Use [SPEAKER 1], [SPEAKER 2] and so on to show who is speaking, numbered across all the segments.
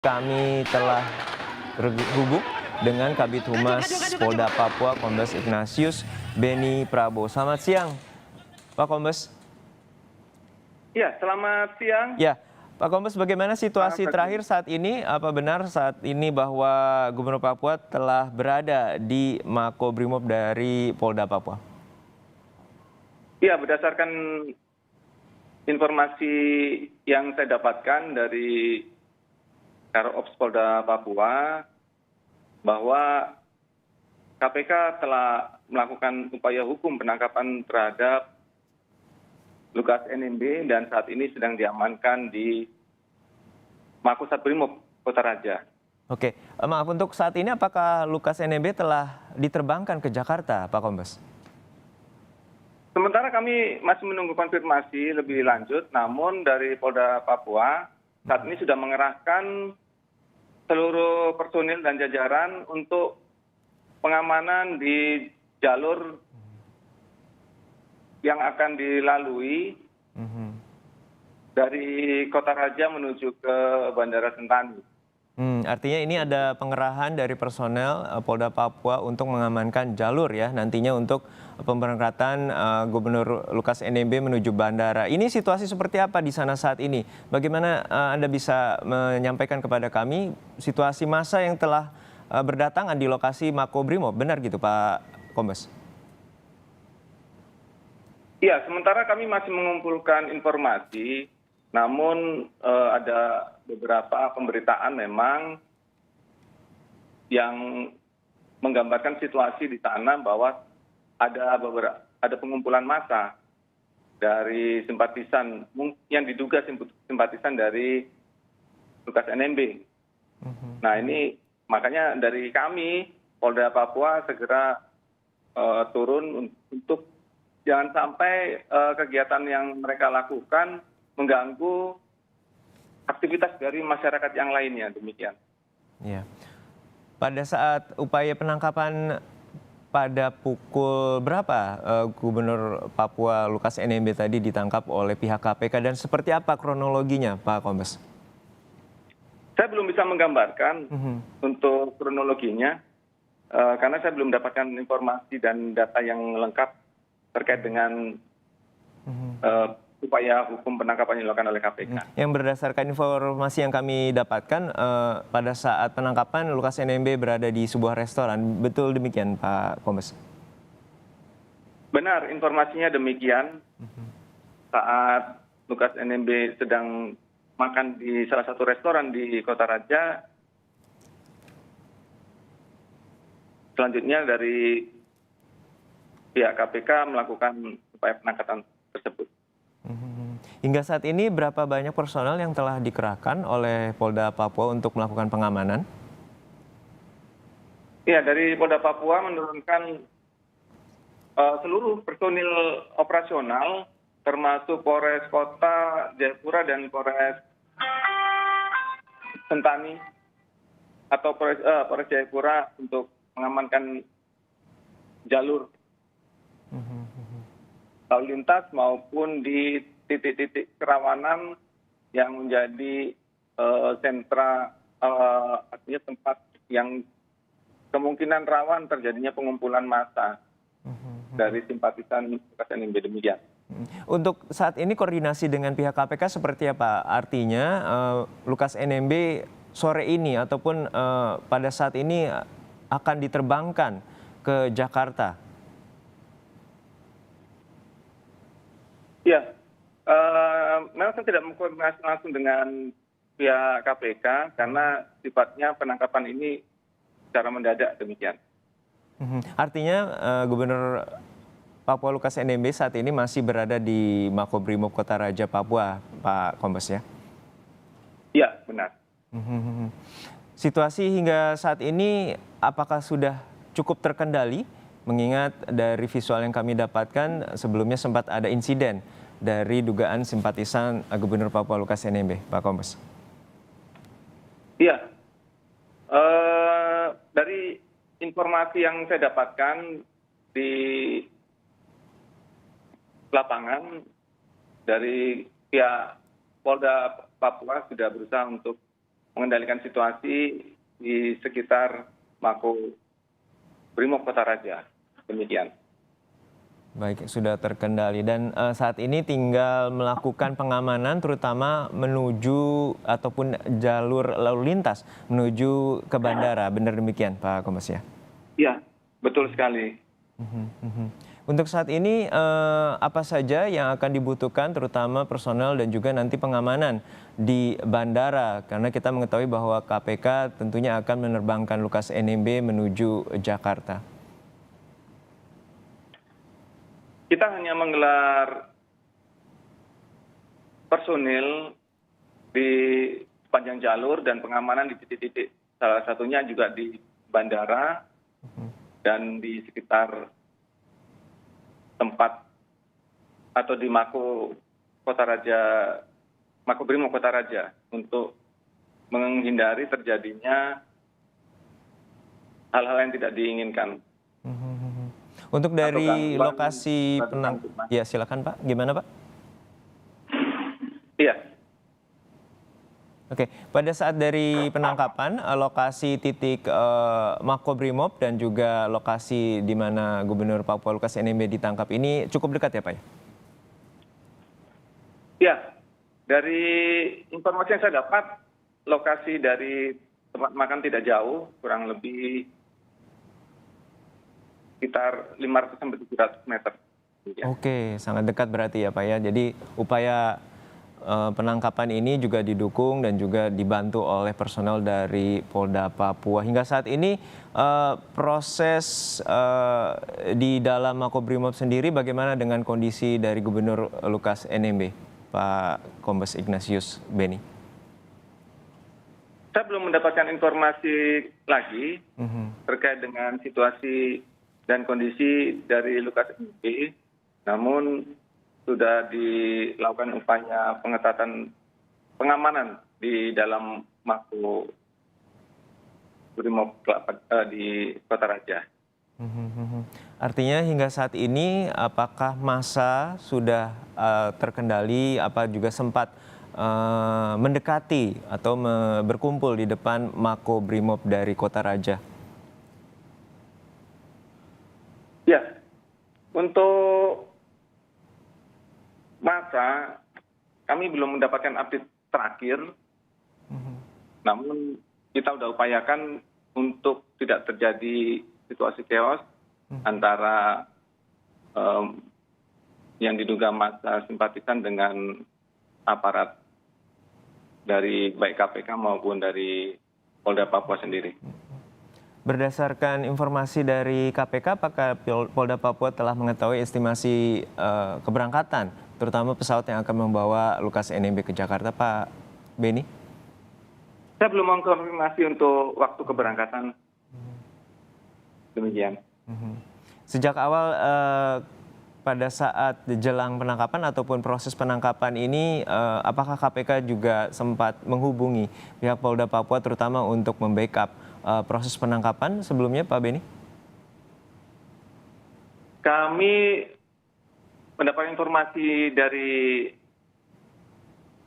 [SPEAKER 1] Kami telah terhubung dengan Kabid Humas Polda Papua, Kombes Ignatius Beni Prabowo. Selamat siang, Pak Kombes.
[SPEAKER 2] Ya, selamat siang.
[SPEAKER 1] Ya, Pak Kombes, bagaimana situasi terakhir saat ini? Apa benar saat ini bahwa Gubernur Papua telah berada di Makobrimob dari Polda Papua?
[SPEAKER 2] Ya, berdasarkan informasi yang saya dapatkan dari Karops Polda Papua, bahwa KPK telah melakukan upaya hukum penangkapan terhadap Lukas NMB dan saat ini sedang diamankan di Makobrimob Brimob Kota Raja.
[SPEAKER 1] Oke, maaf, untuk saat ini apakah Lukas NMB telah diterbangkan ke Jakarta, Pak Kombes?
[SPEAKER 2] Sementara kami masih menunggu konfirmasi lebih lanjut, namun dari Polda Papua saat ini sudah mengerahkan seluruh personil dan jajaran untuk pengamanan di jalur yang akan dilalui dari Kota Raja menuju ke Bandara Sentani.
[SPEAKER 1] Artinya ini ada pengerahan dari personel Polda Papua untuk mengamankan jalur ya nantinya untuk pemberangkatan Gubernur Lukas NMB menuju bandara. Ini situasi seperti apa di sana saat ini? Bagaimana Anda bisa menyampaikan kepada kami situasi massa yang telah berdatangan di lokasi Makobrimob? Benar gitu Pak Kombes?
[SPEAKER 2] Iya, sementara kami masih mengumpulkan informasi, namun ada beberapa pemberitaan memang yang menggambarkan situasi di sana bahwa ada pengumpulan massa dari simpatisan yang diduga simpatisan dari Lukas NMB. Nah ini makanya dari kami Polda Papua segera turun untuk jangan sampai kegiatan yang mereka lakukan mengganggu aktivitas dari masyarakat yang lainnya, demikian.
[SPEAKER 1] Ya. Pada saat upaya penangkapan pada pukul berapa Gubernur Papua Lukas NMB tadi ditangkap oleh pihak KPK dan seperti apa kronologinya Pak Kombes?
[SPEAKER 2] Saya belum bisa menggambarkan untuk kronologinya karena saya belum mendapatkan informasi dan data yang lengkap terkait dengan upaya hukum penangkapan yang dilakukan oleh KPK.
[SPEAKER 1] Yang berdasarkan informasi yang kami dapatkan pada saat penangkapan Lukas NMB berada di sebuah restoran, betul demikian Pak Kombes?
[SPEAKER 2] Benar, informasinya demikian. Saat Lukas NMB sedang makan di salah satu restoran di Kota Raja, selanjutnya dari pihak KPK melakukan upaya penangkapan tersebut.
[SPEAKER 1] Hingga saat ini berapa banyak personel yang telah dikerahkan oleh Polda Papua untuk melakukan pengamanan?
[SPEAKER 2] Ya, dari Polda Papua menurunkan seluruh personil operasional termasuk Polres Kota Jayapura dan Polres Sentani atau Polres Jayapura untuk mengamankan jalur lalu lintas maupun di titik-titik kerawanan yang menjadi sentra, artinya tempat yang kemungkinan rawan terjadinya pengumpulan massa dari simpatisan Lukas NMB, demikian.
[SPEAKER 1] Untuk saat ini koordinasi dengan pihak KPK seperti apa? Artinya Lukas NMB sore ini ataupun pada saat ini akan diterbangkan ke Jakarta? Ya,
[SPEAKER 2] memang saya tidak mengkoordinasi langsung dengan pihak KPK karena sifatnya penangkapan ini secara mendadak, demikian.
[SPEAKER 1] Artinya Gubernur Papua Lukas NMB saat ini masih berada di Makobrimob Kota Raja Papua, Pak Kombes ya?
[SPEAKER 2] Iya, benar.
[SPEAKER 1] Situasi hingga saat ini apakah sudah cukup terkendali? Mengingat dari visual yang kami dapatkan sebelumnya sempat ada insiden dari dugaan simpatisan Gubernur Papua Lukas NMB, Pak Kombes.
[SPEAKER 2] Iya, dari informasi yang saya dapatkan di lapangan dari pihak Polda Papua sudah berusaha untuk mengendalikan situasi di sekitar Mako Brimob Kota Raja. Demikian.
[SPEAKER 1] Baik, sudah terkendali dan saat ini tinggal melakukan pengamanan terutama menuju ataupun jalur lalu lintas menuju ke bandara. Benar demikian, Pak Kombes ya?
[SPEAKER 2] Iya, betul sekali.
[SPEAKER 1] Untuk saat ini apa saja yang akan dibutuhkan terutama personel dan juga nanti pengamanan di bandara karena kita mengetahui bahwa KPK tentunya akan menerbangkan Lukas NMB menuju Jakarta.
[SPEAKER 2] Kita hanya menggelar personil di sepanjang jalur dan pengamanan di titik-titik, salah satunya juga di bandara dan di sekitar tempat atau di Mako Brimob Kota Raja untuk menghindari terjadinya hal-hal yang tidak diinginkan.
[SPEAKER 1] Untuk dari
[SPEAKER 2] gangguan
[SPEAKER 1] lokasi ya silakan Pak, gimana Pak?
[SPEAKER 2] Iya.
[SPEAKER 1] Oke, pada saat dari penangkapan, lokasi titik Makobrimob dan juga lokasi di mana Gubernur Papua Lukas NMB ditangkap ini cukup dekat ya Pak ya?
[SPEAKER 2] Ya, dari informasi yang saya dapat, lokasi dari tempat makan tidak jauh, kurang lebih sekitar 500 sampai 700 meter.
[SPEAKER 1] Oke, sangat dekat berarti ya Pak ya. Jadi upaya penangkapan ini juga didukung dan juga dibantu oleh personel dari Polda Papua. Hingga saat ini proses di dalam Makobrimob sendiri bagaimana dengan kondisi dari Gubernur Lukas NMB, Pak Kombes Ignatius Beni?
[SPEAKER 2] Saya belum mendapatkan informasi lagi terkait dengan situasi dan kondisi dari Lukas NMB, namun sudah dilakukan upaya pengetatan pengamanan di dalam Mako Brimob di Kota Raja.
[SPEAKER 1] Artinya hingga saat ini apakah massa sudah terkendali, apa juga sempat mendekati atau berkumpul di depan Mako Brimob dari Kota Raja?
[SPEAKER 2] Ya, untuk masa kami belum mendapatkan update terakhir, namun kita sudah upayakan untuk tidak terjadi situasi chaos antara yang diduga massa simpatisan dengan aparat dari baik KPK maupun dari Polda Papua sendiri.
[SPEAKER 1] Berdasarkan informasi dari KPK, apakah Polda Papua telah mengetahui estimasi keberangkatan, terutama pesawat yang akan membawa Lukas NMB ke Jakarta, Pak Beni?
[SPEAKER 2] Saya belum mengkonfirmasi untuk waktu keberangkatan. Demikian.
[SPEAKER 1] Sejak awal pada saat jelang penangkapan ataupun proses penangkapan ini, apakah KPK juga sempat menghubungi pihak Polda Papua terutama untuk membackup proses penangkapan sebelumnya, Pak Beni?
[SPEAKER 2] Kami mendapat informasi dari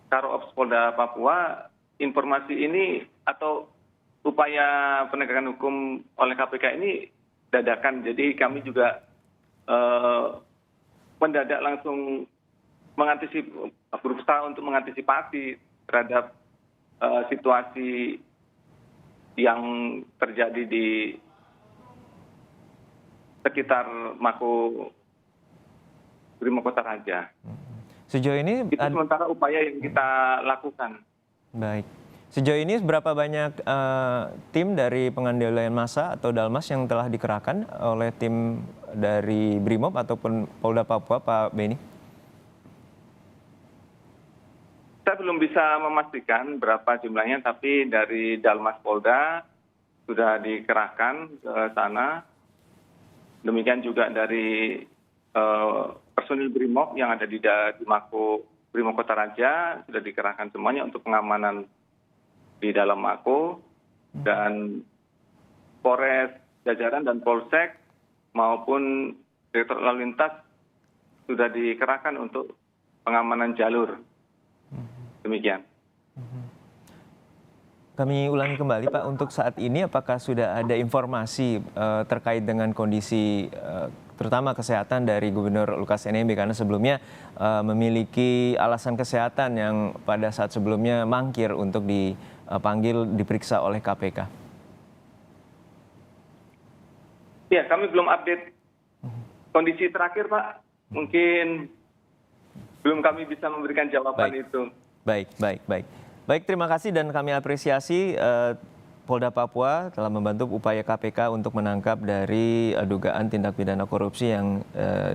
[SPEAKER 2] Karo Ops Polda Papua, informasi ini atau upaya penegakan hukum oleh KPK ini dadakan. Jadi kami juga mendadak langsung berusaha untuk mengantisipasi terhadap situasi yang terjadi di sekitar Mako Brimob Kota Raja.
[SPEAKER 1] Sejauh ini
[SPEAKER 2] itu sementara upaya yang kita lakukan.
[SPEAKER 1] Baik. Sejauh ini berapa banyak tim dari pengendalian massa atau Dalmas yang telah dikerahkan oleh tim dari Brimob ataupun Polda Papua, Pak Beni?
[SPEAKER 2] Saya belum bisa memastikan berapa jumlahnya, tapi dari Dalmas Polda sudah dikerahkan ke sana. Demikian juga dari personil Brimob yang ada di Mako Brimob Kota Raja sudah dikerahkan semuanya untuk pengamanan di dalam Mako, dan Polres Jajaran dan Polsek maupun Direktur Lalu Lintas sudah dikerahkan untuk pengamanan jalur. Demikian.
[SPEAKER 1] Kami ulangi kembali Pak, untuk saat ini apakah sudah ada informasi terkait dengan kondisi terutama kesehatan dari Gubernur Lukas NMB, karena sebelumnya memiliki alasan kesehatan yang pada saat sebelumnya mangkir untuk dipanggil diperiksa oleh KPK.
[SPEAKER 2] Ya, kami belum update kondisi terakhir Pak. Mungkin belum kami bisa memberikan jawaban itu.
[SPEAKER 1] Baik, terima kasih dan kami apresiasi Polda Papua telah membantu upaya KPK untuk menangkap dari dugaan tindak pidana korupsi yang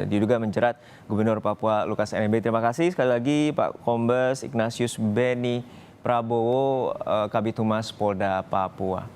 [SPEAKER 1] diduga menjerat Gubernur Papua Lukas NMB. Terima kasih sekali lagi Pak Kombes Ignatius Beni Prabowo, Kabid Humas Polda Papua.